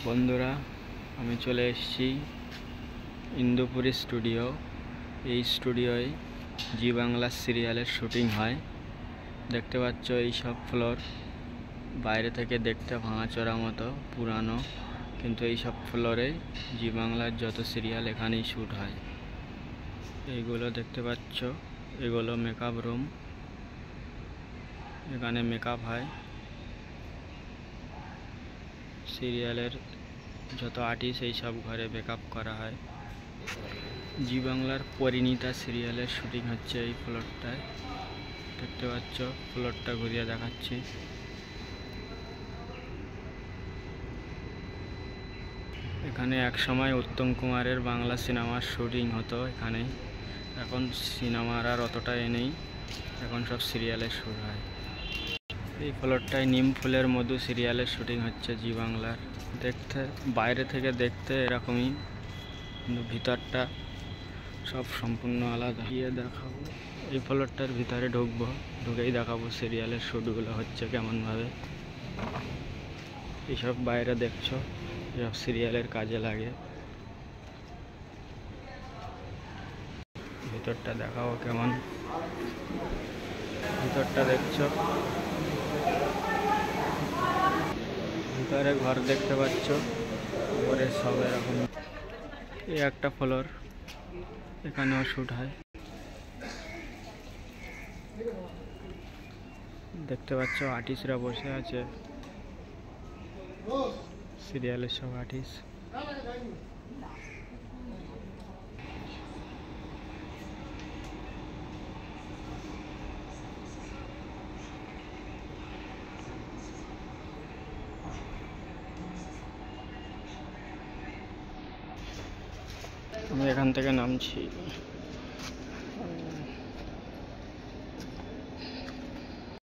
বন্ধুরা, আমি চলে এসেছি ইন্দুপুরি স্টুডিও। এই স্টুডিওয় জি বাংলা সিরিয়ালের শুটিং হয়। দেখতে পাচ্ছ এই সব ফ্লোর বাইরে থেকে দেখতে ভাঙাচোরা মতো পুরানো, কিন্তু এই সব ফ্লোরে জি বাংলার যত সিরিয়াল এখানেই শ্যুট হয়। এইগুলো দেখতে পাচ্ছ, এগুলো মেকআপ রুম। এখানে মেকআপ হয়। সিরিয়ালের যত আর্টিস্ট এই সব ঘরে মেকআপ করা হয়। জি বাংলার পরিণীতা সিরিয়ালের শুটিং হচ্ছে এই ফ্লোরটায়। দেখতে পাচ্ছ, ফ্লোরটা ঘুরিয়ে দেখাচ্ছি। এখানে এক সময় উত্তম কুমারের বাংলা সিনেমার শুটিং হতো এখানে। এখন সিনেমার আর অতটা নেই, এখন সব সিরিয়ালের শুট হয়। এই ফ্লোরটায় নিম ফুলের মধু সিরিয়ালের শুটিং হচ্ছে জি বাংলার। দেখতে বাইরে থেকে দেখতে এরকমই, কিন্তু ভিতরটা সব সম্পূর্ণ আলাদা। গিয়ে দেখাবো, এই ফ্লোরটার ভিতরে ঢুকবো, ঢুকেই দেখাবো সিরিয়ালের শ্যুটগুলো হচ্ছে কেমনভাবে। এইসব বাইরে দেখছো, এসব সিরিয়ালের কাজে লাগে। ভিতরটা দেখাবো কেমন। ভিতরটা দেখছো, ভিতরে ঘর দেখতে পাচ্ছ, উপরে সব এরকম। এই একটা ফ্লোর, এখানেও শ্যুট হয়। দেখতে পাচ্ছ আর্টিস্টরা বসে আছে, সিরিয়ালের সব আর্টিস্ট। আমি এখান থেকে নামছি।